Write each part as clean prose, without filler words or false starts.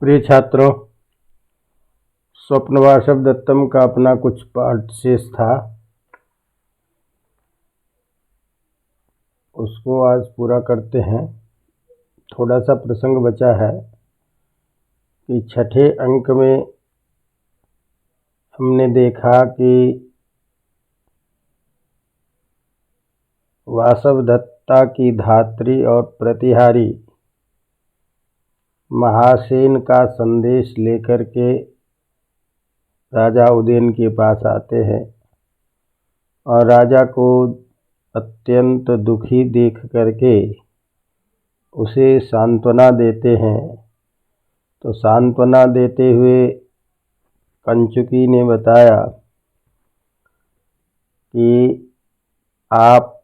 प्रिय छात्रों, स्वप्नवासव दत्तम का अपना कुछ पाठ शेष था, उसको आज पूरा करते हैं। थोड़ा सा प्रसंग बचा है कि छठे अंक में हमने देखा कि वासवदत्ता की धात्री और प्रतिहारी महासेन का संदेश लेकर के राजा उदयन के पास आते हैं और राजा को अत्यंत दुखी देख करके उसे सांत्वना देते हैं। तो सांत्वना देते हुए कंचुकी ने बताया कि आप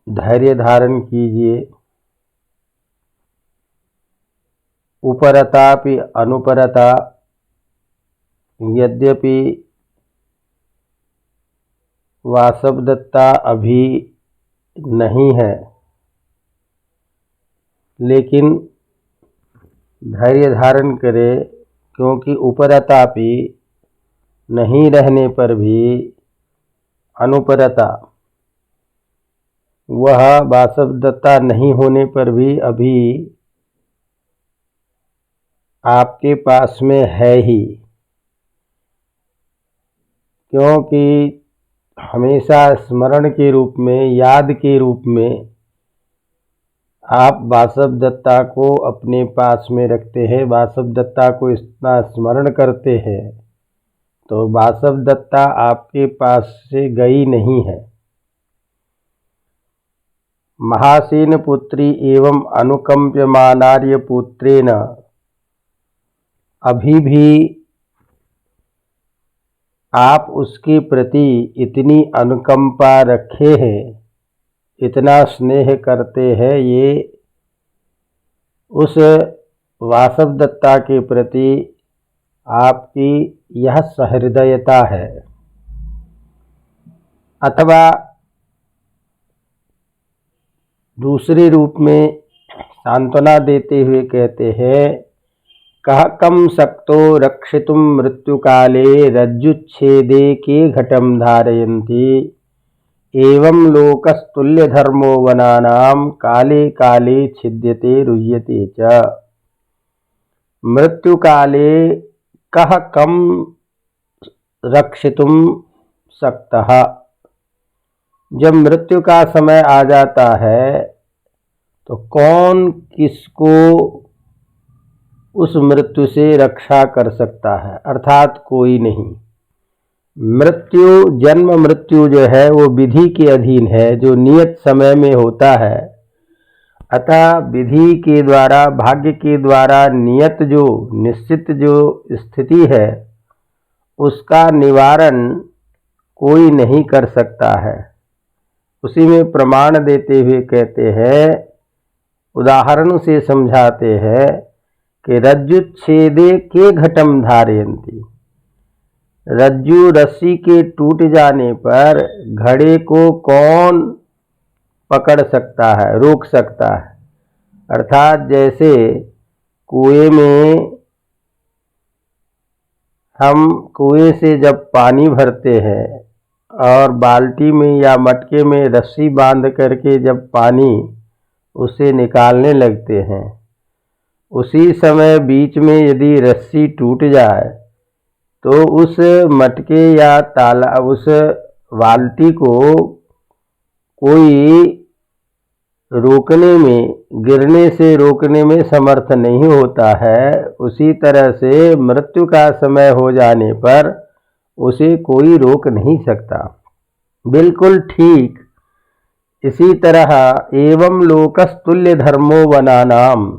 धैर्य धारण कीजिए, उपरतापि अनुपरता, यद्यपि वासवदत्ता अभी नहीं है, लेकिन धैर्य धारण करे, क्योंकि उपरतापि नहीं रहने पर भी अनुपरता, वह वासवदत्ता नहीं होने पर भी अभी आपके पास में है ही, क्योंकि हमेशा स्मरण के रूप में, याद के रूप में आप वासवदत्ता को अपने पास में रखते हैं, वासवदत्ता को इतना स्मरण करते हैं, तो वासवदत्ता आपके पास से गई नहीं है। महासेन पुत्री एवं अनुकंप्यमानार्य पुत्रेण, अभी भी आप उसके प्रति इतनी अनुकंपा रखे हैं, इतना स्नेह करते हैं, ये उस वासवदत्ता के प्रति आपकी यह सहृदयता है। अथवा दूसरे रूप में सांत्वना देते हुए कहते हैं, कह कम शक्तो रक्षितुं मृत्युकाले रज्जुच्छेदे के घटम धारयन्ति, एवं लोकस्तुल्य धर्मो वनानां काले काले छिद्यते रुह्यते च। मृत्युकाले कह कम रक्षितुं शक्तः, जब मृत्यु का समय आ जाता है तो कौन किसको उस मृत्यु से रक्षा कर सकता है, अर्थात कोई नहीं। मृत्यु, जन्म मृत्यु जो है वो विधि के अधीन है, जो नियत समय में होता है। अतः विधि के द्वारा, भाग्य के द्वारा नियत जो निश्चित जो स्थिति है, उसका निवारण कोई नहीं कर सकता है। उसी में प्रमाण देते हुए कहते हैं, उदाहरण से समझाते हैं कि रज्जुच्छेदे के घटम धारयन्ति, रज्जु रस्सी के टूट जाने पर घड़े को कौन पकड़ सकता है, रोक सकता है। अर्थात जैसे कुएं में हम कुएं से जब पानी भरते हैं और बाल्टी में या मटके में रस्सी बांध करके जब पानी उसे निकालने लगते हैं, उसी समय बीच में यदि रस्सी टूट जाए तो उस मटके या तालाब, उस बाल्टी को कोई रोकने में, गिरने से रोकने में समर्थ नहीं होता है। उसी तरह से मृत्यु का समय हो जाने पर उसे कोई रोक नहीं सकता। बिल्कुल ठीक इसी तरह एवं लोकस्तुल्य धर्मो वनानाम,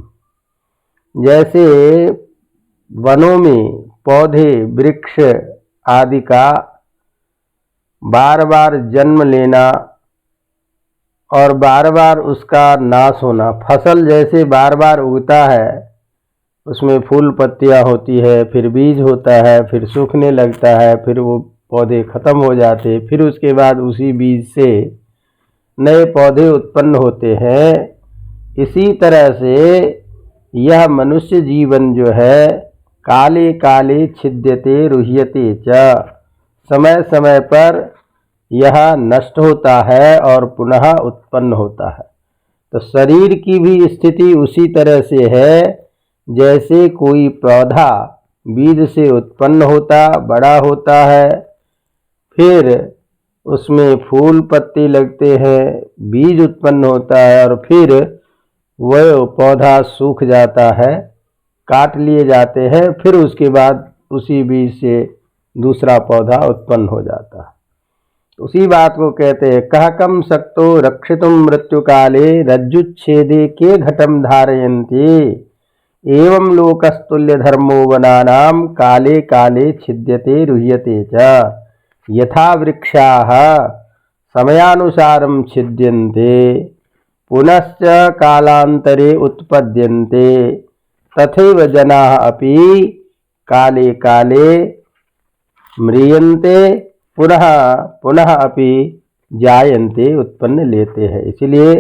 जैसे वनों में पौधे, वृक्ष आदि का बार बार जन्म लेना और बार बार उसका नाश होना, फसल जैसे बार बार उगता है, उसमें फूल पत्तियां होती है, फिर बीज होता है, फिर सूखने लगता है, फिर वो पौधे खत्म हो जाते, फिर उसके बाद उसी बीज से नए पौधे उत्पन्न होते हैं। इसी तरह से यह मनुष्य जीवन जो है काले काले छिद्यते रुह्यते च, समय समय पर यह नष्ट होता है और पुनः उत्पन्न होता है। तो शरीर की भी स्थिति उसी तरह से है जैसे कोई पौधा बीज से उत्पन्न होता बड़ा होता है, फिर उसमें फूल पत्ते लगते हैं, बीज उत्पन्न होता है और फिर वह पौधा सूख जाता है, काट लिए जाते हैं, फिर उसके बाद उसी बीज से दूसरा पौधा उत्पन्न हो जाता है। उसी बात को कहते हैं कह कम शक्तो रक्षितुम मृत्यु काले रज्जुच्छेदे के घटम धारयन्ति एवं लोकस्तुल्य धर्मो वनानाम काले काले छिद्यते रुह्यते च यथा वृक्षाः समयानुसारं छिद्यन्ते पुनश्च कालांतरे उत्पद्यन्ते तथैव जनाः अपि काले काले म्रियन्ते पुनः पुनः अपि जायन्ते उत्पन्न लेते हैं। इसलिए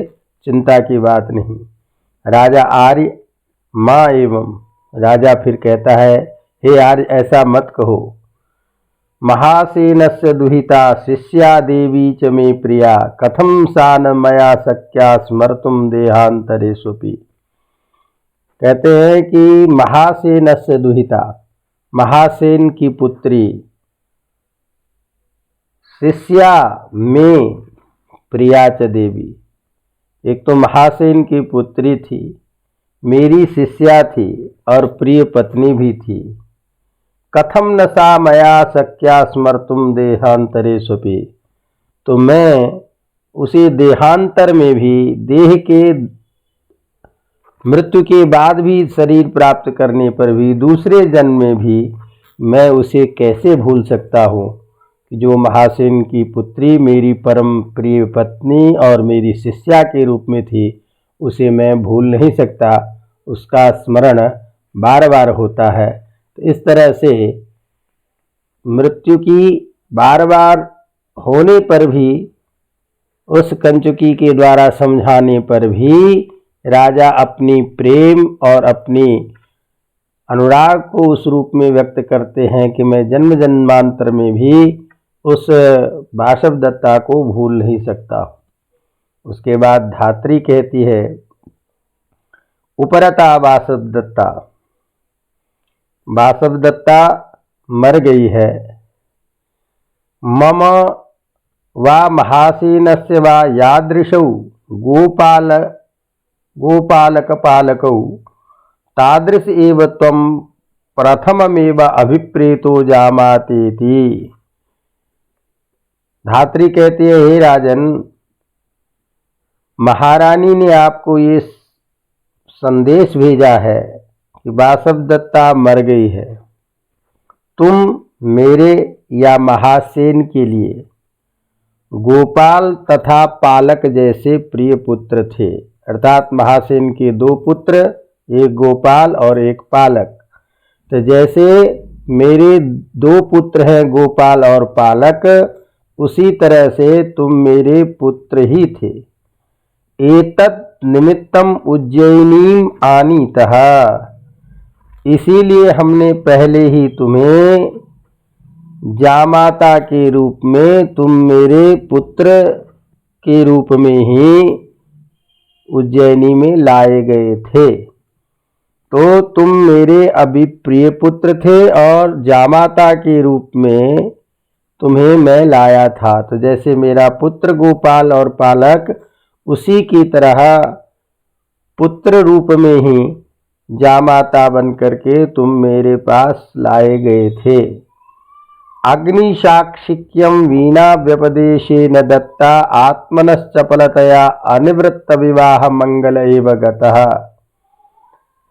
चिंता की बात नहीं। राजा आर्य माँ एवं राजा फिर कहता है हे आर्य ऐसा मत कहो। महासेनस्य दुहिता शिष्या देवी च मे प्रिया कथम सा न मया शक्या स्मर्तुम देहांतरेष्वपि। कहते हैं कि महासेनस्य दुहिता, महासेन की पुत्री, शिष्या में प्रिया च देवी, एक तो महासेन की पुत्री थी, मेरी शिष्या थी और प्रिय पत्नी भी थी। कथम न सा मया शक्या स्मर्तुम देहांतरेष्वपि, तो मैं उसे देहांतर में भी, देह के मृत्यु के बाद भी, शरीर प्राप्त करने पर भी, दूसरे जन्म में भी मैं उसे कैसे भूल सकता हूँ। जो महासेन की पुत्री मेरी परम प्रिय पत्नी और मेरी शिष्या के रूप में थी, उसे मैं भूल नहीं सकता, उसका स्मरण बार बार होता है। तो इस तरह से मृत्यु की बार बार होने पर भी, उस कंचुकी के द्वारा समझाने पर भी राजा अपनी प्रेम और अपनी अनुराग को उस रूप में व्यक्त करते हैं कि मैं जन्म जन्मांतर में भी उस वासवदत्ता को भूल नहीं सकता। उसके बाद धात्री कहती है उपरता वासवदत्ता, वासवदत्ता मर गई है। मम वा महासेनस्य वा यादृशौ गोपालकपालकौ तादृश एव त्वं प्रथममेव अभिप्रेतो जामातेति। धात्री कहती है हे राजन, महारानी ने आपको ये संदेश भेजा है कि वासवदत्ता मर गई है। तुम मेरे या महासेन के लिए गोपाल तथा पालक जैसे प्रिय पुत्र थे, अर्थात महासेन के दो पुत्र, एक गोपाल और एक पालक। तो जैसे मेरे दो पुत्र हैं गोपाल और पालक, उसी तरह से तुम मेरे पुत्र ही थे। एतत् निमित्तम उज्जयिनीम आनीतः, इसीलिए हमने पहले ही तुम्हें जामाता के रूप में, तुम मेरे पुत्र के रूप में ही उज्जैनी में लाए गए थे। तो तुम मेरे अभी प्रिय पुत्र थे और जामाता के रूप में तुम्हें मैं लाया था। तो जैसे मेरा पुत्र गोपाल और पालक, उसी की तरह पुत्र रूप में ही जामाता बन करके तुम मेरे पास लाए गए थे। अग्निसाक्षिक्यम वीणा व्यपदेशेन दत्ता आत्मनश्चपलतया अनिवृत्त विवाह मंगल एव गतः।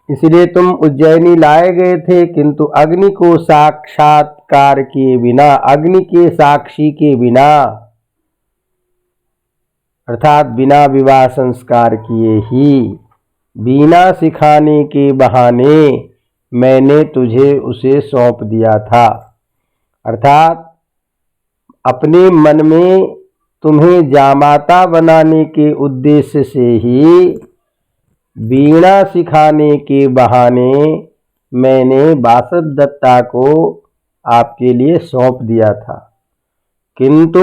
इसलिए तुम उज्जैनी लाए गए थे, किंतु अग्नि को साक्षात्कार किए बिना, अग्नि के साक्षी के बिना, अर्थात बिना विवाह संस्कार किए ही, वीणा सिखाने के बहाने मैंने तुझे उसे सौंप दिया था। अर्थात अपने मन में तुम्हें जामाता बनाने के उद्देश्य से ही वीणा सिखाने के बहाने मैंने वासवदत्ता को आपके लिए सौंप दिया था, किंतु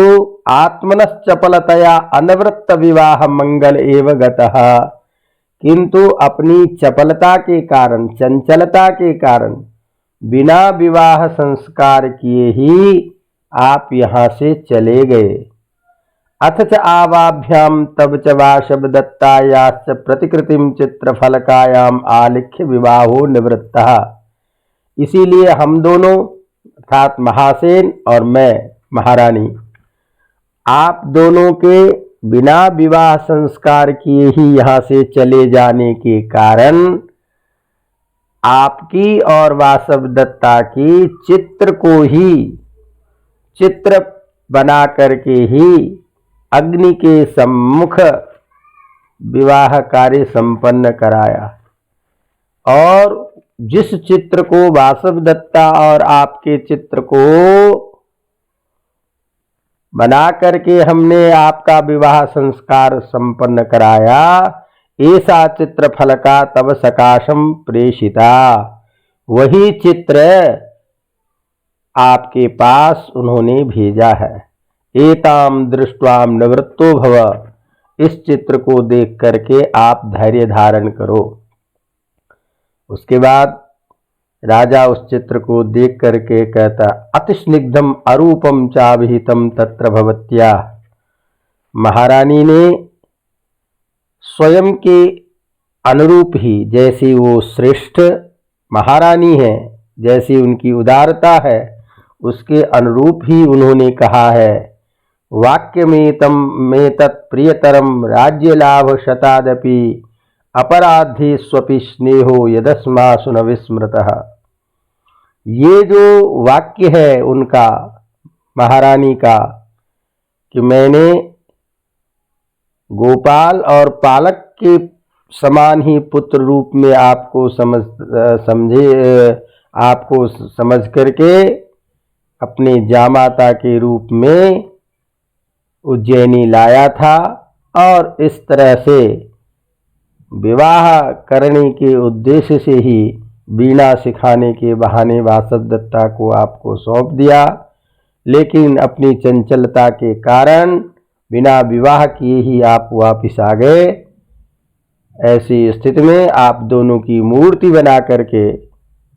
आत्मनश्चपलतया अनवृत्त विवाह मंगल एव गतः, किंतु अपनी चपलता के कारण, चंचलता के कारण बिना विवाह संस्कार किए ही आप यहाँ से चले गए। अथ च आवाभ्याम तब च वासवदत्तायाश्च प्रतिकृतिम चित्रफलकायाम आलिख्य विवाहो निवृत्तः। इसीलिए हम दोनों अर्थात महासेन और मैं महारानी, आप दोनों के बिना विवाह संस्कार किए ही यहाँ से चले जाने के कारण आपकी और वासवदत्ता की चित्र को ही चित्र बना करके ही अग्नि के सम्मुख विवाह कार्य संपन्न कराया। और जिस चित्र को वासवदत्ता और आपके चित्र को बना करके हमने आपका विवाह संस्कार संपन्न कराया, ऐसा चित्र फलका तब सकाशम प्रेषिता, वही चित्र आपके पास उन्होंने भेजा है। एताम दृष्ट्वाम निवृत्तो भव, इस चित्र को देख करके आप धैर्य धारण करो। उसके बाद राजा उस चित्र को देख करके कहता, अतिस्निग्धम अरूपम चाभिहितम तत्र भवत्या। महारानी ने स्वयं के अनुरूप ही, जैसी वो श्रेष्ठ महारानी है, जैसी उनकी उदारता है, उसके अनुरूप ही उन्होंने कहा है, वाक्य में तत्प्रियतरम राज्य लाभ शतादपि अपराधे स्वपि स्नेहो यदस्मासु न विस्मृतः। ये जो वाक्य है उनका, महारानी का, कि मैंने गोपाल और पालक के समान ही पुत्र रूप में आपको आपको समझ करके अपने जामाता के रूप में उज्जैनी लाया था, और इस तरह से विवाह करने के उद्देश्य से ही वीणा सिखाने के बहाने वासवदत्ता को आपको सौंप दिया, लेकिन अपनी चंचलता के कारण बिना विवाह किए ही आप वापिस आ गए। ऐसी स्थिति में आप दोनों की मूर्ति बना करके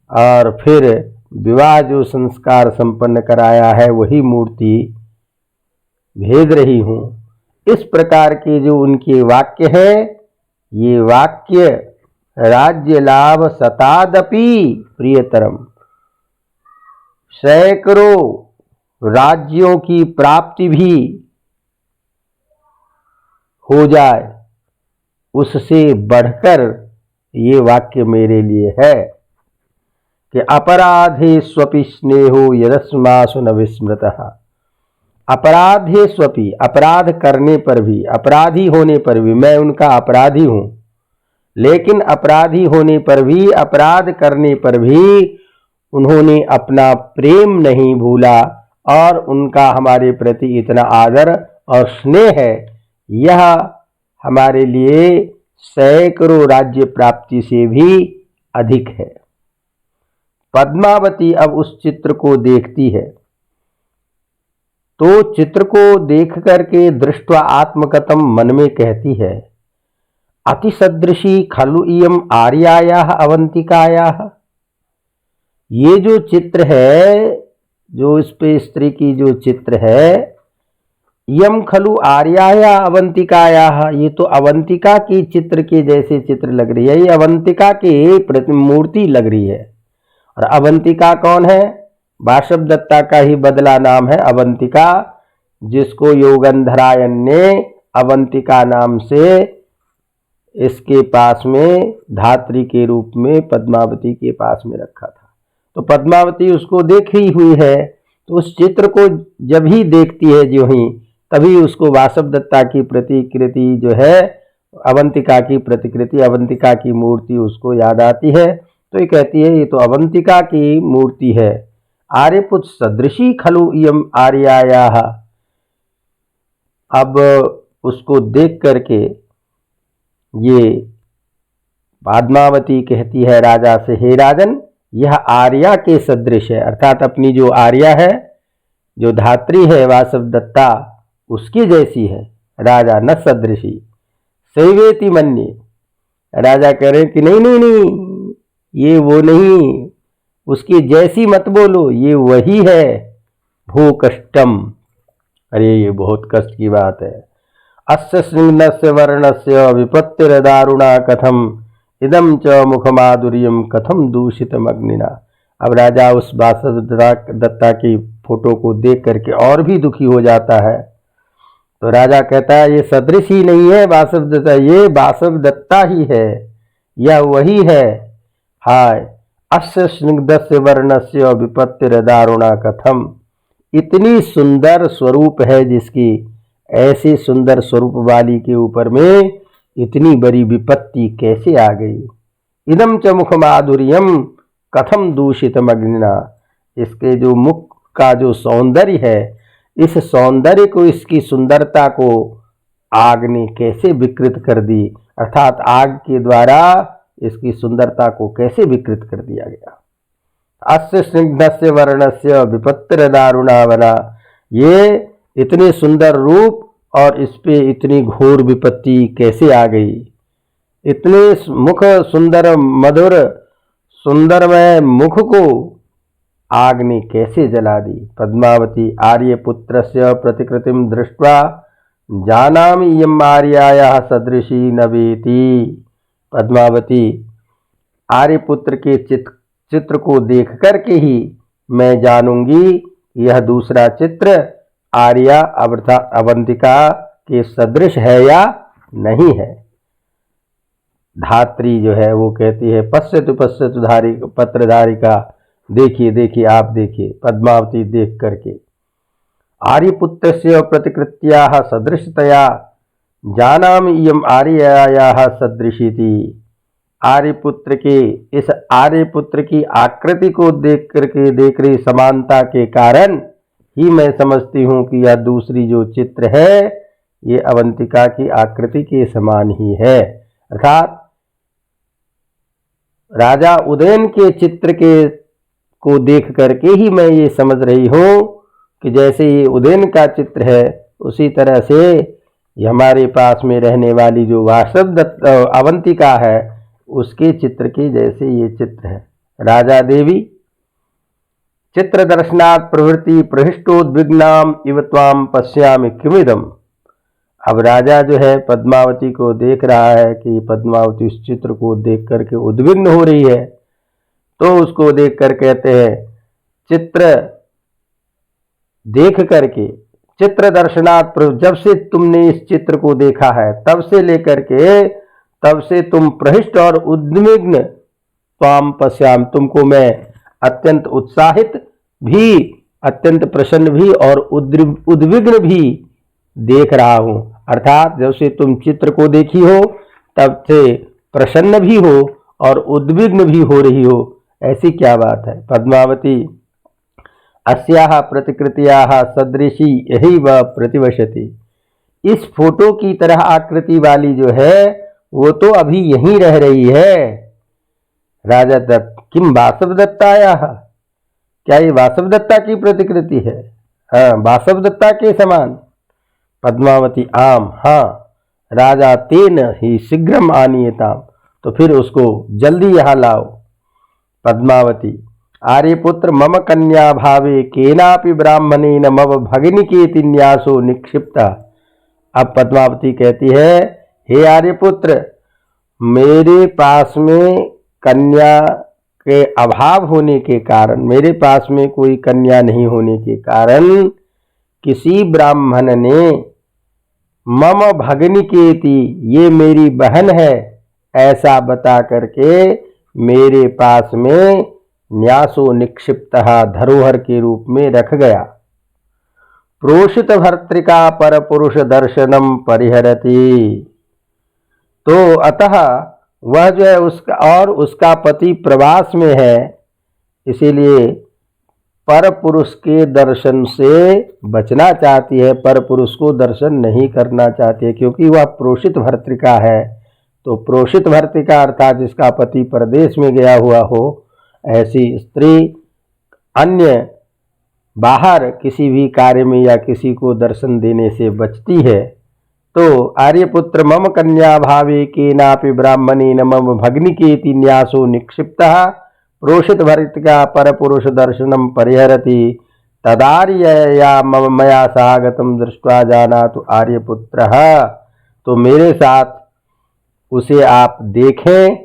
और फिर विवाह जो संस्कार संपन्न कराया है वही मूर्ति भेज रही हूँ। इस प्रकार के जो उनके वाक्य हैं, ये वाक्य राज्य लाभ शतादपि प्रियतरम, सैकड़ों राज्यों की प्राप्ति भी हो जाए, उससे बढ़कर ये वाक्य मेरे लिए है कि अपराधे स्वपि स्नेहो यदस्मासु न विस्मृतः। अपराधे स्वपि, अपराध करने पर भी, अपराधी होने पर भी, मैं उनका अपराधी हूं, लेकिन अपराधी होने पर भी, अपराध करने पर भी उन्होंने अपना प्रेम नहीं भूला, और उनका हमारे प्रति इतना आदर और स्नेह है, यह हमारे लिए सैकड़ों राज्य प्राप्ति से भी अधिक है। पद्मावती अब उस चित्र को देखती है, तो चित्र को देख करके दृष्ट्वा आत्मकथम मन में कहती है, अतिसदृशी खलु इयम आर्यायाः अवंतिकायाः। ये जो चित्र है, जो इस पे स्त्री की जो चित्र है, यम खलु आर्याया अवंतिकायाः, ये तो अवंतिका की चित्र के जैसे चित्र लग रही है, ये अवंतिका की प्रतिमूर्ति लग रही है। और अवंतिका कौन है? वासवदत्ता का ही बदला नाम है अवंतिका, जिसको योगंधरायण ने अवंतिका नाम से इसके पास में धात्री के रूप में पद्मावती के पास में रखा था। तो पद्मावती उसको देखी हुई है, तो उस चित्र को जब ही देखती है जो ही, तभी उसको वासवदत्ता की प्रतिकृति जो है, अवंतिका की प्रतिकृति, अवंतिका की मूर्ति उसको याद आती है। तो ये कहती है, ये तो अवंतिका की मूर्ति है। आर्यपुत्र सदृशी खलु इयम आर्यायाः। अब उसको देख करके ये पद्मावती कहती है राजा से, हे राजन, यह आर्या के सदृश है, अर्थात अपनी जो आर्या है, जो धात्री है वासवदत्ता, उसकी जैसी है। राजा न सदृशी सैवेति मन्ये, राजा कह रहे हैं कि नहीं नहीं नहीं, ये वो नहीं, उसकी जैसी मत बोलो, ये वही है। भू कष्टम, अरे ये बहुत कष्ट की बात है। अस्य स्निग्धस्य वर्णस्य विपत्तिरदारुणा कथम इदम च मुखमाधुर्यम कथम दूषितम अग्निना। अब राजा उस वासवदत्ता की फोटो को देख करके और भी दुखी हो जाता है। तो राजा कहता है ये सदृश ही नहीं है वासवदत्ता, ये वासवदत्ता ही है, यह वही है। हाय अस्य स्निग्धस्य वर्णस्य विपत्तिरदारुणा कथम, इतनी सुंदर स्वरूप है जिसकी, ऐसे सुंदर स्वरूप वाली के ऊपर में इतनी बड़ी विपत्ति कैसे आ गई। इदम च मुख माधुर्यम कथम दूषितम अग्निना, इसके जो मुख का जो सौंदर्य है, इस सौंदर्य को, इसकी सुंदरता को आग ने कैसे विकृत कर दी, अर्थात आग के द्वारा इसकी सुंदरता को कैसे विकृत कर दिया गया। अस्य स्निग्धस्य वर्णस्य विपत्तिरदारुणा वना, ये इतने सुंदर रूप और इस पे इतनी घोर विपत्ति कैसे आ गई। इतने मुख सुंदर मधुर सुंदरमय मुख को आग ने कैसे जला दी। पद्मावती आर्यपुत्रस्य प्रतिकृतिम दृष्ट्वा जानामि इयम् आर्यायाः सदृशी न वेति। पद्मावती आर्यपुत्र के चित्र को देख करके ही मैं जानूंगी यह दूसरा चित्र आर्या अर्थात अवंतिका के सदृश है या नहीं है। धात्री जो है वो कहती है पश्यतु पश्यतु धारी पत्रधारिका, देखिए देखिए आप देखिए। पद्मावती देख करके आर्यपुत्रस्य प्रतिकृत्याः सदृशतया जानामि इयम् आर्यायाः सदृशीति। आर्यपुत्र के इस आर्यपुत्र की आकृति को देख रही समानता के कारण ही मैं समझती हूँ कि यह दूसरी जो चित्र है ये अवंतिका की आकृति के समान ही है। अर्थात राजा उदयन के चित्र को देख करके ही मैं ये समझ रही हूँ कि जैसे ये उदयन का चित्र है उसी तरह से हमारे पास में रहने वाली जो वासवदत्ता अवंतिका है उसके चित्र के जैसे ये चित्र है। राजा देवी चित्र दर्शनात् प्रवृत्ति प्रहिष्टोद्विग्नाम इव त्वाम पश्यामि किमिदम। अब राजा जो है पद्मावती को देख रहा है कि पद्मावती उस चित्र को देख करके उद्विग्न हो रही है, तो उसको देख कर कहते हैं चित्र देख करके चित्र दर्शनात्, जब से तुमने इस चित्र को देखा है तब से लेकर के तब से तुम प्रहिष्ट और उद्विग्न, त्वाम पश्यामि, तुमको मैं अत्यंत उत्साहित भी, अत्यंत प्रसन्न भी और उद्विग्न भी देख रहा हूं। अर्थात जब से तुम चित्र को देखी हो तब से प्रसन्न भी हो और उद्विग्न भी हो रही हो, ऐसी क्या बात है। पद्मावती अस्याः प्रतिकृत्याः सदृशी यही वह प्रतिवशति, इस फोटो की तरह आकृति वाली जो है वो तो अभी यहीं रह रही है। राजा दत्त किम वासवदत्तायाः, क्या ये वासवदत्ता की प्रतिकृति है। हाँ, वासवदत्ता के समान। पद्मावती आम, हाँ। राजा तेन ही शीघ्रम आनीयताम, तो फिर उसको जल्दी यहाँ लाओ। पद्मावती आर्यपुत्र मम कन्या भावे केनापि ब्राह्मणेन मम भगिनीकेति न्यासो निक्षिप्ता। अब पद्मावती कहती है हे आर्यपुत्र, मेरे पास में कन्या के अभाव होने के कारण, मेरे पास में कोई कन्या नहीं होने के कारण किसी ब्राह्मण ने मम भगिनीकेति, ये मेरी बहन है, ऐसा बता करके मेरे पास में न्यासो निक्षिप्तः, धरोहर के रूप में रख गया। प्रोषित भर्तृका पर पुरुष दर्शनम परिहरति, तो अतः वह जो है उसका और उसका पति प्रवास में है, इसीलिए पर पुरुष के दर्शन से बचना चाहती है, पर पुरुष को दर्शन नहीं करना चाहती है, क्योंकि वह प्रोषित भर्तृका है। तो प्रोषित भर्तृका अर्थात जिसका पति परदेश में गया हुआ हो, ऐसी स्त्री अन्य बाहर किसी भी कार्य में या किसी को दर्शन देने से बचती है। तो आर्यपुत्र मम कन्या भावे केनापि ब्राह्मणेन मम भग्निकेति न्यासो निक्षिप्तः प्रोषित भर्तिका परपुरुष दर्शनम परिहरति तदार्यया मम मया सहागतम दृष्ट्वा जानातु आर्यपुत्रः। तो मेरे साथ उसे आप देखें,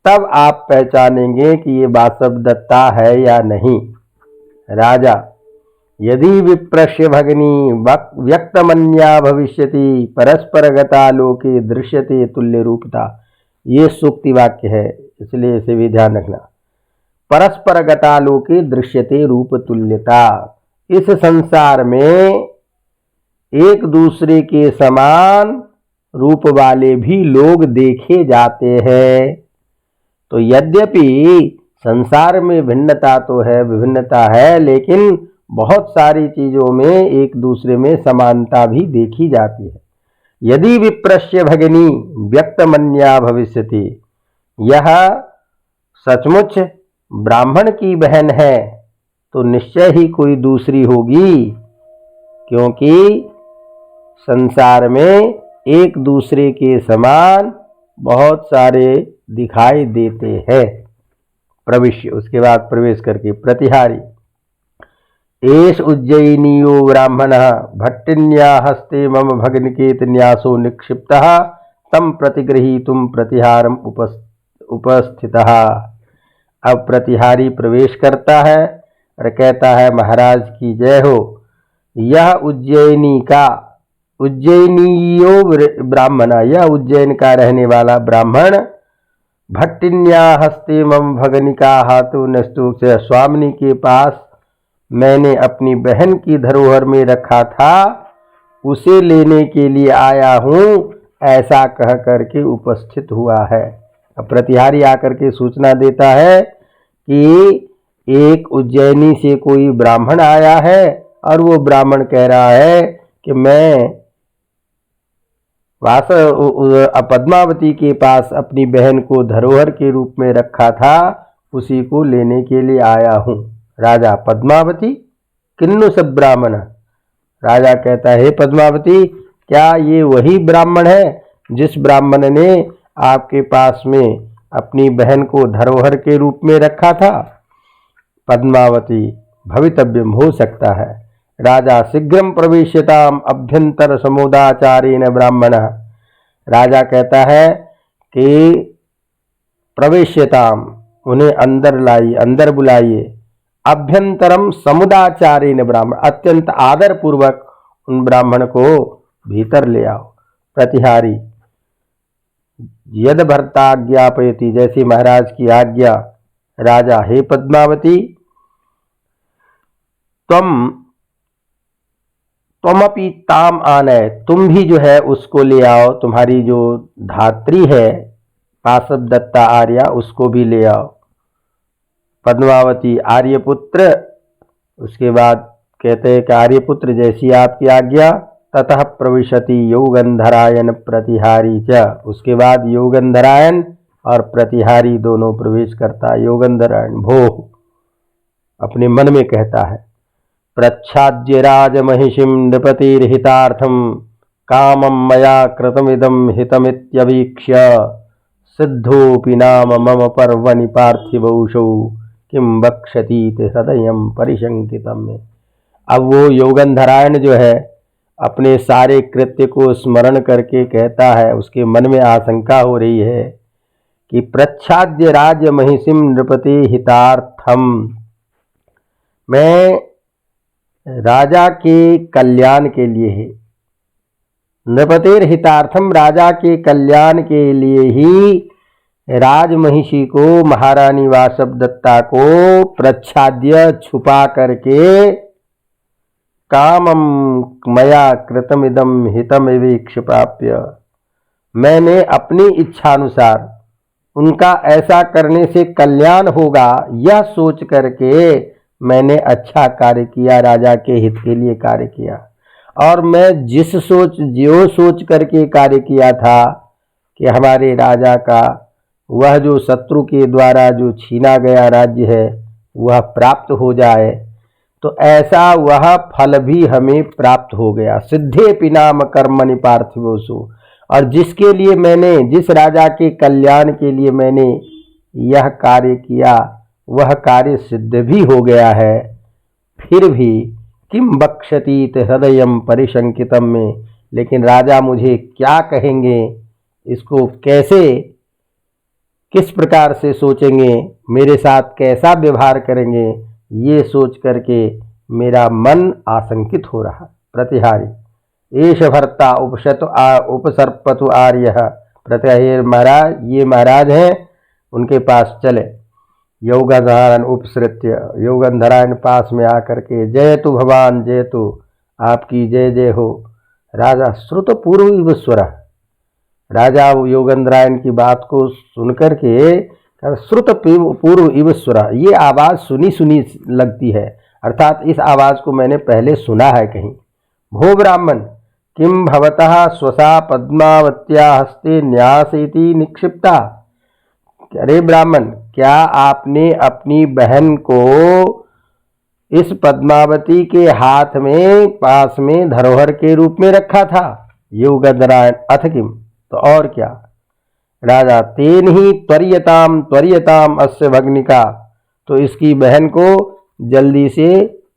तब आप पहचानेंगे कि ये वासवदत्ता है या नहीं। राजा यदि विप्रश्य भगिनी व्यक्तमन्या भविष्यति परस्परगता लोके दृश्यते तुल्य रूपता। ये सूक्ति वाक्य है, इसलिए इसे भी ध्यान रखना। परस्परगता लोके दृश्यते रूप तुल्यता। इस संसार में एक दूसरे के समान रूप वाले भी लोग देखे जाते हैं। तो यद्यपि संसार में भिन्नता तो है, विभिन्नता है, लेकिन बहुत सारी चीजों में एक दूसरे में समानता भी देखी जाती है। यदि विप्रश्य भगिनी व्यक्तमन्या भविष्यति, यह सचमुच ब्राह्मण की बहन है तो निश्चय ही कोई दूसरी होगी, क्योंकि संसार में एक दूसरे के समान बहुत सारे दिखाई देते हैं। प्रविश्य, उसके बाद प्रवेश करके प्रतिहारी। एष उज्जयिनीयो ब्राह्मणः भट्टिन्या हस्ते मम भग्निकेत न्यासो निक्षिप्तः तम प्रतिगृहीतुम प्रतिहारम उपस्थितः। अब प्रतिहारी प्रवेश करता है और कहता है, महाराज की जय हो। यह उज्जयिनीयो ब्राह्मण, यह उज्जैन का रहने वाला ब्राह्मण भट्टिन्या हस्ते मम भगनिका हाथों नस्तु से स्वामिनी के पास मैंने अपनी बहन की धरोहर में रखा था, उसे लेने के लिए आया हूँ, ऐसा कह करके उपस्थित हुआ है। अब प्रतिहारी आकर के सूचना देता है कि एक उज्जैनी से कोई ब्राह्मण आया है और वो ब्राह्मण कह रहा है कि मैं पद्मावती के पास अपनी बहन को धरोहर के रूप में रखा था, उसी को लेने के लिए आया हूँ। राजा पद्मावती किन्नु सब ब्राह्मण। राजा कहता है, हे पद्मावती, क्या ये वही ब्राह्मण है जिस ब्राह्मण ने आपके पास में अपनी बहन को धरोहर के रूप में रखा था? पद्मावती भवितव्यम, हो सकता है। राजा शीघ्रम प्रवेश्यताम अभ्यंतर समुदाचारेण ब्राह्मण। राजा कहता है कि प्रवेश्यताम, उन्हें अंदर लाइए, अंदर बुलाइए। अभ्यंतरम समुदाचारेण ब्राह्मण, अत्यंत आदर पूर्वक उन ब्राह्मण को भीतर ले आओ। प्रतिहारी यद भर्ता ज्ञापयति, जैसी महाराज की आज्ञा। राजा, हे पद्मावती, त्वमपि ताम आनय, तुम भी जो है उसको ले आओ। तुम्हारी जो धात्री है पाशवदत्ता आर्या, उसको भी ले आओ। पद्मावती आर्यपुत्र, उसके बाद कहते हैं कि आर्यपुत्र जैसी आपकी आज्ञा। ततः प्रविशति योगंधरायन प्रतिहारी च, उसके बाद योगंधरायन और प्रतिहारी दोनों प्रवेश करता। योगंधरायन भो अपने मन में कहता है, प्रच्छाद्य राजमहिषीं नृपतिर्हितार्थं कामं मया कृतमिदं हितमित्यवीक्ष्य सिद्धोऽपि नाम मम पर्वणि पार्थिवौषौ किं वक्षतीति हृदयं परिशंकितम्। अब वो योगंधरायण जो है अपने सारे कृत्य को स्मरण करके कहता है, उसके मन में आशंका हो रही है कि प्रच्छाद्य राज्य महिषीं नृपति हितार्थम, मैं राजा के कल्याण के लिए ही, नृपतेर हितार्थम, राजा के कल्याण के लिए ही राजमहिषी को, महारानी वासवदत्ता को प्रच्छाद्य छुपा करके कामम मया कृतमिदम हितमिवीक्ष प्राप्य, मैंने अपनी इच्छानुसार उनका ऐसा करने से कल्याण होगा यह सोच करके मैंने अच्छा कार्य किया, राजा के हित के लिए कार्य किया। और मैं जो सोच करके कार्य किया था कि हमारे राजा का वह जो शत्रु के द्वारा जो छीना गया राज्य है वह प्राप्त हो जाए, तो ऐसा वह फल भी हमें प्राप्त हो गया। सिद्धे पिनाम कर्मणि पार्थिवोसु, और जिसके लिए मैंने, जिस राजा के कल्याण के लिए मैंने यह कार्य किया वह कार्य सिद्ध भी हो गया है। फिर भी किम बक्षतीत हृदयम परिशंकितम में, लेकिन राजा मुझे क्या कहेंगे, इसको कैसे, किस प्रकार से सोचेंगे, मेरे साथ कैसा व्यवहार करेंगे, ये सोच करके मेरा मन आशंकित हो रहा। प्रतिहारी एष भर्ता उपसर्पतु आर्य, प्रतिहारी महाराज, ये महाराज हैं, उनके पास चले। यौगंधरायण उपसृत्य, यौगंधरायण पास में आकर के, जय तु भगवान, जय तु, आपकी जय जय हो। राजा श्रुत पूर्व विस्वर, राजा योगेंद्रायण की बात को सुनकर के श्रुत पूर्व इवस्वर, ये आवाज़ सुनी सुनी लगती है, अर्थात इस आवाज़ को मैंने पहले सुना है कहीं। भो ब्राह्मण किम भवतः स्वसा पद्मावत्या हस्ते न्यासेति निक्षिप्ता, अरे ब्राह्मण, क्या आपने अपनी बहन को इस पद्मावती के हाथ में पास में धरोहर के रूप में रखा था? योगेंद्रायण अथ किम, तो और क्या? राजा तेन ही त्वरियताम त्वरियताम अस्य भग्निका, तो इसकी बहन को जल्दी से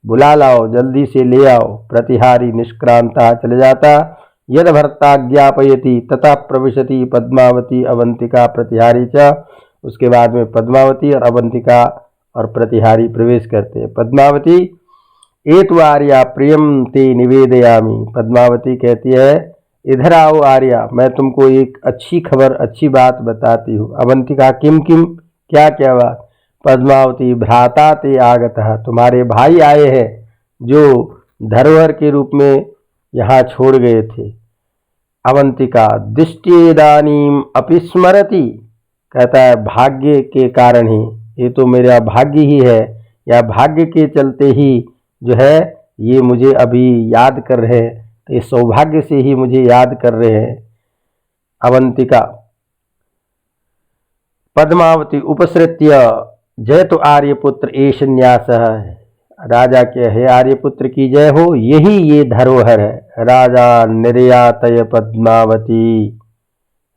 बुला लाओ, जल्दी से ले आओ। प्रतिहारी निष्क्रांता, चले जाता। यद भर्ता ज्ञापयति तथा प्रविशति पद्मावती अवंतिका प्रतिहारी च, उसके बाद में पद्मावती और अवंतिका और प्रतिहारी प्रवेश करते हैं। पद्मावती एतु आर्या प्रियम ते निवेदयामी, पद्मावती कहती है इधर आओ आर्या, मैं तुमको एक अच्छी खबर, अच्छी बात बताती हूँ। अवंतिका किम किम, क्या क्या बात? पद्मावती भ्राता ते आगतः, तुम्हारे भाई आए हैं जो धरोहर के रूप में यहाँ छोड़ गए थे। अवंतिका दृष्टिदानीम अपिस्मरति, कहता है भाग्य के कारण ही, ये तो मेरा भाग्य ही है, या भाग्य के चलते ही जो है ये मुझे अभी याद कर रहे हैं, तो इस सौभाग्य से ही मुझे याद कर रहे हैं। अवंतिका पद्मावती उपसृत्य जय तो आर्यपुत्र एष न्यास, राजा के हे आर्यपुत्र की जय हो, यही ये धरोहर है। राजा निर्यातय पद्मावती,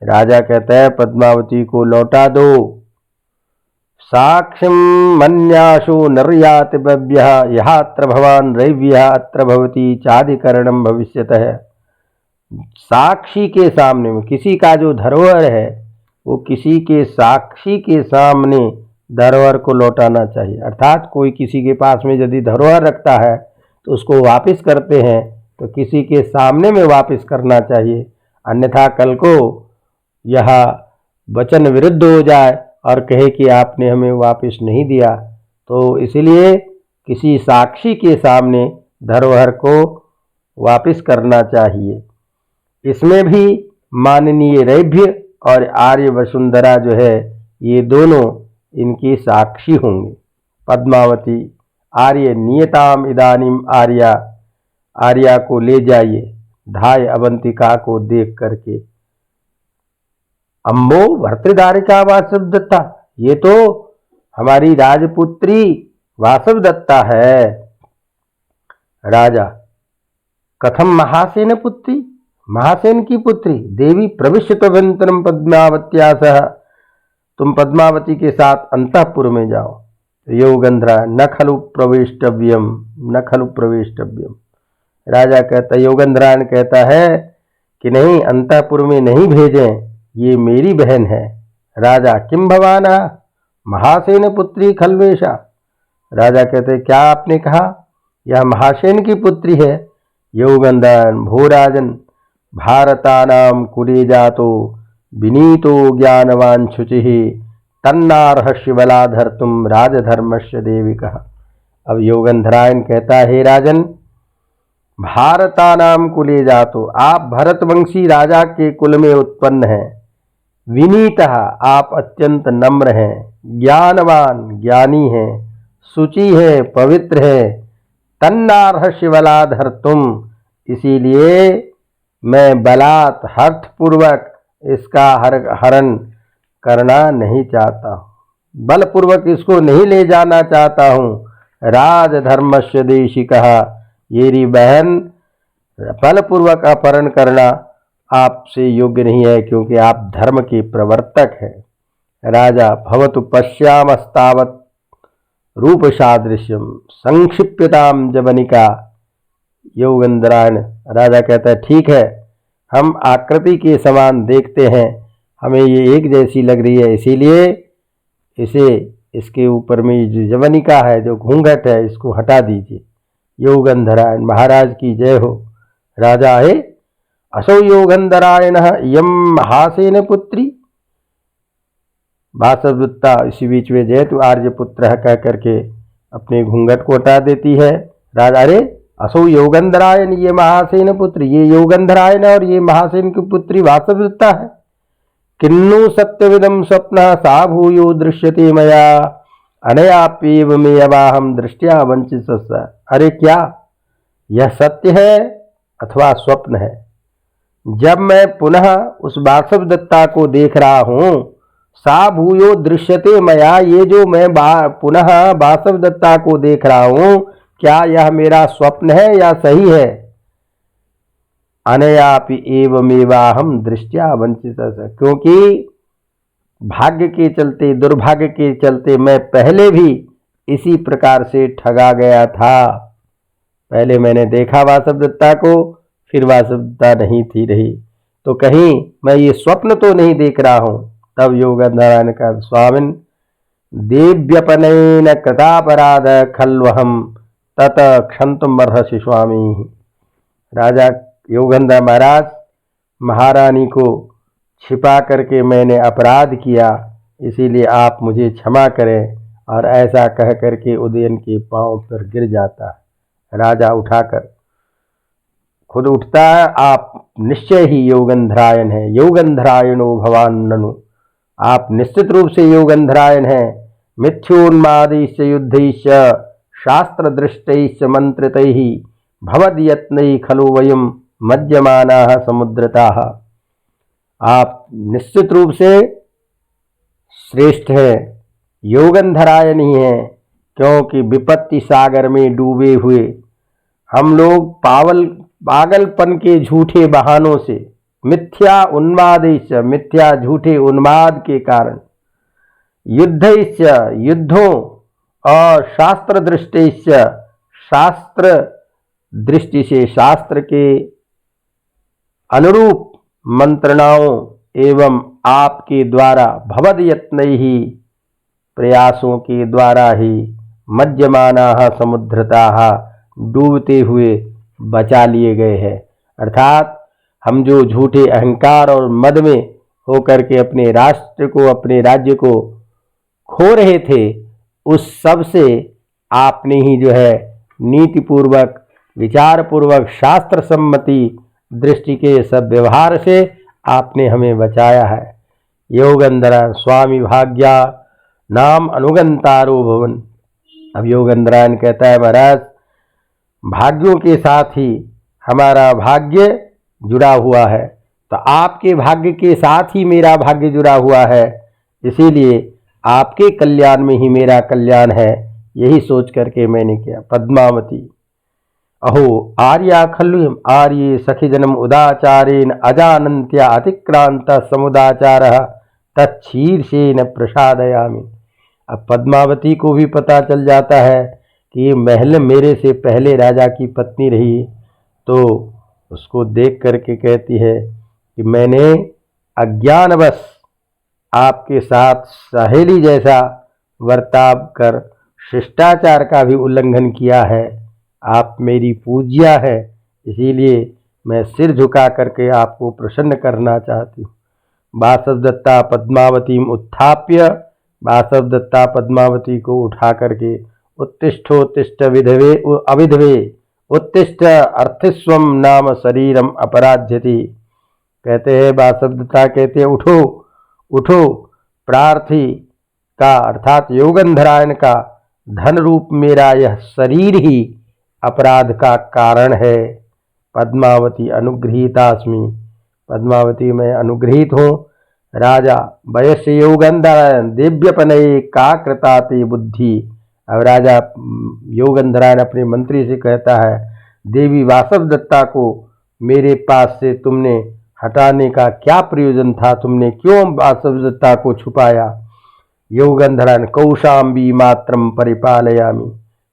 राजा कहता है पद्मावती को लौटा दो। साक्षिम मन्याशु निर्यात भव्यः यहात्र भवान रैव्यः अत्र भवती चाधिकरणम भविष्यतः, साक्षी के सामने में, किसी का जो धरोहर है वो किसी के साक्षी के सामने धरोहर को लौटाना चाहिए। अर्थात कोई किसी के पास में यदि धरोहर रखता है तो उसको वापस करते हैं तो किसी के सामने में वापस करना चाहिए, अन्यथा कल को यह वचन विरुद्ध हो जाए और कहे कि आपने हमें वापस नहीं दिया, तो इसलिए किसी साक्षी के सामने धरोहर को वापस करना चाहिए। इसमें भी माननीय रैभ्य और आर्य वसुंधरा जो है ये दोनों इनकी साक्षी होंगे। पद्मावती आर्य नियताम इदानीम आर्या, आर्या को ले जाइए। धाय अवंतिका को देख करके, अम्बो भर्तृदारिका वासवदत्ता, ये तो हमारी राजपुत्री वासवदत्ता है। राजा कथम महासेन पुत्री, महासेन की पुत्री, देवी प्रविश्य तवंतरम पद्मावत्या सह, तुम पद्मावती के साथ अंतःपुर में जाओ। योगंधरा न खलु प्रवेष्टव्यम, न खलु प्रवेष्टव्यम, राजा कहता, योगंधरायण कहता है कि नहीं, अंतःपुर में नहीं भेजें, ये मेरी बहन है। राजा किम भवाना महासेन पुत्री खलवेशा, राजा कहते क्या आपने कहा, यह महासेन की पुत्री है। योगंधरायण भो राजन, भारतानाम कुले जातो विनीतो ज्ञानवान शुचिः तन्नार्हस्य बलाधर्तुम राजधर्मस्य देविकः। अब योगंधरायण कहता है, हे राजन, भारतानाम कुले जातो, आप भरतवंशी राजा के कुल में उत्पन्न हैं। विनीतः, आप अत्यंत नम्र हैं। ज्ञानवान, ज्ञानी हैं। शुचि है, पवित्र है। तन्नार्हस्य बलाधर्तुम, इसीलिए मैं बलात् हर्थपूर्वक इसका हरण करना नहीं चाहता हूँ, बलपूर्वक इसको नहीं ले जाना चाहता हूँ। राजधर्मस्य देशिकः, येरी बहन बलपूर्वक अपहरण करना आपसे योग्य नहीं है, क्योंकि आप धर्म के प्रवर्तक हैं। राजा भवतु पश्यामस्तावत् रूप सादृश्यम संक्षिप्यताम जवनिका। योगेंद्रायण राजा कहता है, ठीक है, हम आकृति के समान देखते हैं, हमें ये एक जैसी लग रही है, इसीलिए इसके ऊपर में जो जवनिका है, जो घूंघट है, इसको हटा दीजिए। योगेंद्रायण महाराज की जय हो। राजा है, असौ योगेंद्रायण यम हासेन पुत्री। वासवदत्ता इसी बीच में जय तू आर्यपुत्र कह करके अपने घूंघट को हटा देती है। राजा, अरे असौ योगेंद्रायण, ये महासेन पुत्र, ये योगेंद्रायण और ये महासेन की पुत्री वासवदत्ता है। किन्नु सत्यविदम स्वप्न सा भूयो दृश्यते मया अनयाप्येव मे अवाहम दृष्टिया वंचित। अरे क्या यह सत्य है अथवा स्वप्न है? जब मैं पुनः उस वासवदत्ता को देख रहा हूं, सा भूयो दृश्यते मया, ये जो मैं पुनः वासवदत्ता को देख रहा हूं, क्या यह मेरा स्वप्न है या सही है? अनयापि एवमेवाहम दृष्टिया वंचित, क्योंकि भाग्य के चलते, दुर्भाग्य के चलते मैं पहले भी इसी प्रकार से ठगा गया था। पहले मैंने देखा वासवदत्ता को, फिर वासवदत्ता नहीं थी रही, तो कहीं मैं ये स्वप्न तो नहीं देख रहा हूं। तब योगेंद्रायण का, स्वामिन देव्यपनैन कृतापराध खल्वहम तत क्षंतुम अर्हसि स्वामी। राजा योगेंद्र महाराज, महारानी को छिपा करके मैंने अपराध किया, इसीलिए आप मुझे क्षमा करें। और ऐसा कह करके उदयन के पांव पर गिर जाता है। राजा उठाकर खुद उठता है, आप निश्चय ही योगेंद्रायण हैं, योगेंद्रायणो भवान ननु, आप निश्चित रूप से योगेंद्रायण हैं। मिथ्योन्मादैश्च युद्धैश्च शास्त्रदृष्टैश्च मंत्रितैः भवद्यत्नैः खलु वयं मज्यमानाः समुद्रताः। आप निश्चित रूप से श्रेष्ठ हैं, योगेंद्रायण ही हैं, क्योंकि विपत्ति सागर में डूबे हुए हम लोग पागलपन के झूठे बहानों से, मिथ्या उन्मादैश्च, मिथ्या झूठे उन्माद के कारण, युद्धैश्च, युद्धों, और शास्त्र दृष्टिश्च, शास्त्र दृष्टि से, शास्त्र के अनुरूप मंत्रणाओं एवं आपके द्वारा भवद्यत्न ही, प्रयासों के द्वारा ही, मज्यमानाः समुद्रताः, डूबते हुए बचा लिए गए हैं। अर्थात हम जो झूठे अहंकार और मद में होकर के अपने राष्ट्र को, अपने राज्य को खो रहे थे, उस सब से आपने ही जो है नीतिपूर्वक, विचारपूर्वक, शास्त्र सम्मति दृष्टि के सब व्यवहार से आपने हमें बचाया है। योगेंद्र स्वामी भाग्या नाम अनुगंतारो भवन। अब योगेंद्रायण कहता है, महाराज भाग्यों के साथ ही हमारा भाग्य जुड़ा हुआ है, तो आपके भाग्य के साथ ही मेरा भाग्य जुड़ा हुआ है, इसीलिए आपके कल्याण में ही मेरा कल्याण है, यही सोच करके मैंने किया। पद्मावती, अहो आर्या खल्लु आर्ये सखी जन्म उदाचारेण अजानन्त्या अतिक्रांत समुदाचारः तच्छीर्षेण प्रसादयामि। अब पद्मावती को भी पता चल जाता है कि ये महल मेरे से पहले राजा की पत्नी रही, तो उसको देख करके कहती है कि मैंने अज्ञानवश आपके साथ सहेली जैसा वर्ताव कर शिष्टाचार का भी उल्लंघन किया है। आप मेरी पूज्या है, इसीलिए मैं सिर झुका करके आपको प्रसन्न करना चाहती हूँ। वासवदत्ता पद्मावती उत्थाप्य, वासवदत्ता पद्मावती को उठा करके उत्तिष्ठोत्तिष्ठ विधवे अविधवे उत्तिष्ठ अर्थिस्वम नाम शरीरम अपराध्यति। कहते हैं वासवदत्ता कहते हैं, उठो उठो, प्रार्थी का अर्थात योगेंद्रायण का धन रूप मेरा यह शरीर ही अपराध का कारण है। पद्मावती अनुगृहीतास्मि, पद्मावती मैं अनुगृहीत हूँ। राजा वयस्य योगंधर दिव्यपनये का कृताति बुद्धि। अब राजा योगंधरायण अपने मंत्री से कहता है, देवी वासवदत्ता को मेरे पास से तुमने हटाने का क्या प्रयोजन था, तुमने क्यों वासवदत्ता को छुपाया। योगंधरायण कौशाम्बी मात्रम परिपालयामि,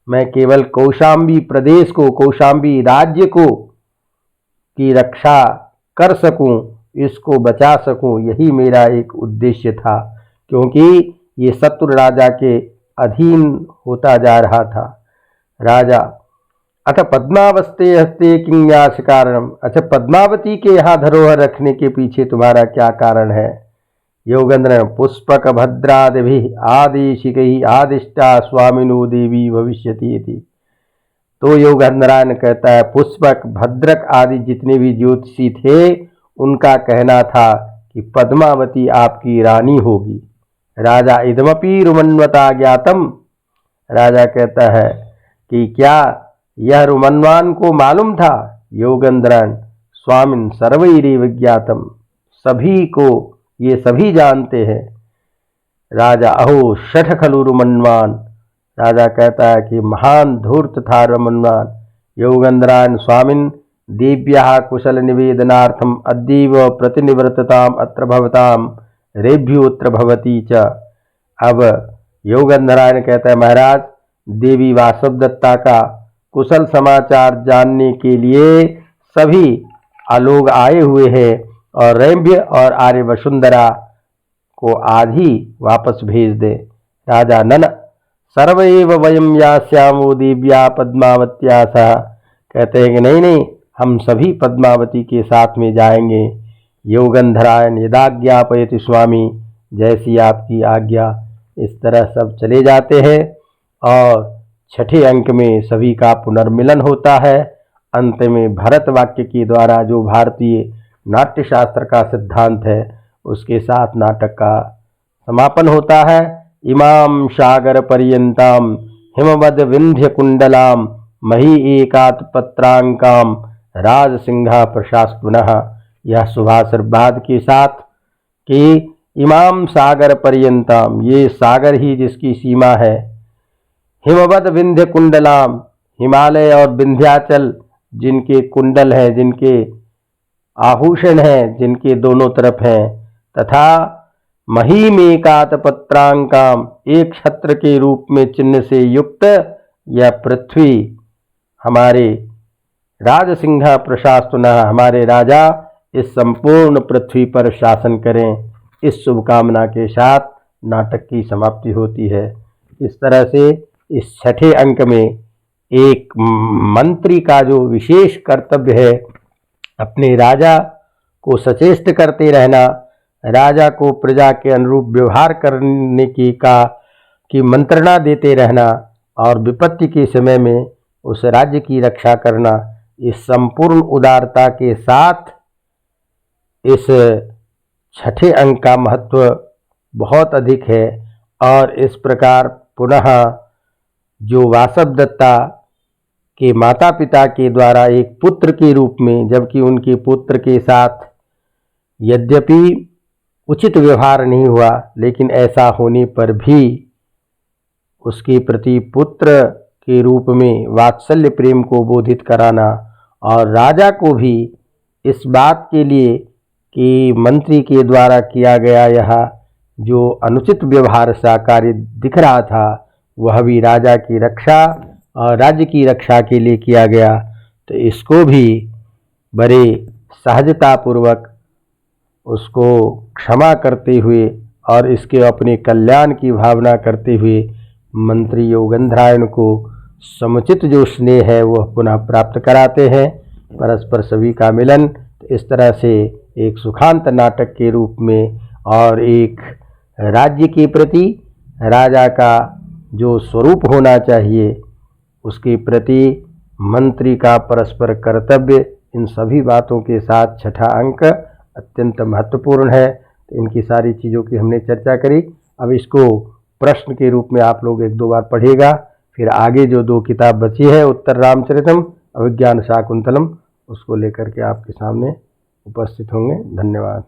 मैं केवल कौशाम्बी प्रदेश को, कौशाम्बी राज्य को की रक्षा कर सकूं, इसको बचा सकूं, यही मेरा एक उद्देश्य था, क्योंकि ये शत्रु राजा के अधीन होता जा रहा था। राजा अथ पद्मावस्ते हस्ते किंयास कारणम, अच्छा पद्मावती के यहाँ धरोहर रखने के पीछे तुम्हारा क्या कारण है। योगेंद्र पुष्पक भद्रादि आदेशिक आदिष्टा स्वामिनो देवी भविष्यति इति। तो योगेंद्रायण कहता है पुष्पक भद्रक आदि जितने भी ज्योतिषी थे उनका कहना था कि पद्मावती आपकी रानी होगी। राजा इदमपि रुमन्वता ज्ञातम, राजा कहता है कि क्या यह रुमन्वान को मालूम था। योगेंद्रायण स्वामिन सर्वैरेव ज्ञातम, सभी को ये सभी जानते हैं। राजा अहो शठ खलु रुमन्वान, राजा कहता है कि महान धूर्त था रुमन्वान। योगेंद्रायण स्वामिन देव्याः कुशल निवेदनार्थम अद्यैव प्रतिनिवर्तताम अत्र भवताम रेभ्योत्र भवती च। अब योगेंद्रायण कहता है महाराज, देवी वासवदत्ता का कुशल समाचार जानने के लिए सभी लोग आए हुए हैं और रैभ्य और आर्य वसुंधरा को आज ही वापस भेज दे। राजा नन सर्वैव वयम यास्यामो दिव्या पद्मावत्या सह, कहते हैं कि नहीं नहीं, हम सभी पद्मावती के साथ में जाएंगे। योगेंधरायण यदाज्ञापयति स्वामी, जैसी आपकी आज्ञा। इस तरह सब चले जाते हैं और छठे अंक में सभी का पुनर्मिलन होता है। अंत में भरत वाक्य के द्वारा जो भारतीय नाट्य शास्त्र का सिद्धांत है उसके साथ नाटक का समापन होता है। इमाम सागर पर्यंताम हिमवद विंध्य कुंडलाम मही एकात पत्रांकाम राज सिंहा प्रशास्तुनः। यह शुभाशीर्वाद के साथ कि इमाम सागर पर्यंताम, ये सागर ही जिसकी सीमा है, हिमवद विंध्य कुंडलाम, हिमालय और विंध्याचल जिनके कुंडल है, जिनके आभूषण हैं, जिनके दोनों तरफ हैं, तथा महीमेकात पत्रांकाम, एक छत्र के रूप में चिन्ह से युक्त यह पृथ्वी हमारे राजसिंहा प्रशासना, हमारे राजा इस संपूर्ण पृथ्वी पर शासन करें। इस शुभकामना के साथ नाटक की समाप्ति होती है। इस तरह से इस छठे अंक में एक मंत्री का जो विशेष कर्तव्य है, अपने राजा को सचेष्ट करते रहना, राजा को प्रजा के अनुरूप व्यवहार करने की मंत्रणा देते रहना और विपत्ति के समय में उस राज्य की रक्षा करना, इस संपूर्ण उदारता के साथ इस छठे अंक का महत्व बहुत अधिक है। और इस प्रकार पुनः जो वासवदत्ता के माता पिता के द्वारा एक पुत्र के रूप में, जबकि उनके पुत्र के साथ यद्यपि उचित व्यवहार नहीं हुआ, लेकिन ऐसा होने पर भी उसके प्रति पुत्र के रूप में वात्सल्य प्रेम को बोधित कराना और राजा को भी इस बात के लिए कि मंत्री के द्वारा किया गया यह जो अनुचित व्यवहार सा कार्य दिख रहा था, वह भी राजा की रक्षा और राज्य की रक्षा के लिए किया गया, तो इसको भी बड़े सहजतापूर्वक उसको क्षमा करते हुए और इसके अपने कल्याण की भावना करते हुए मंत्री योगेंद्रायण को समुचित जो स्नेह है वह पुनः प्राप्त कराते हैं। परस्पर सभी का मिलन इस तरह से एक सुखांत नाटक के रूप में और एक राज्य के प्रति राजा का जो स्वरूप होना चाहिए उसके प्रति मंत्री का परस्पर कर्तव्य, इन सभी बातों के साथ छठा अंक अत्यंत महत्वपूर्ण है। तो इनकी सारी चीज़ों की हमने चर्चा करी। अब इसको प्रश्न के रूप में आप लोग एक दो बार पढ़िएगा, फिर आगे जो दो किताब बची है उत्तर रामचरितम, अभिज्ञान शाकुंतलम, उसको लेकर के आपके सामने उपस्थित होंगे। धन्यवाद।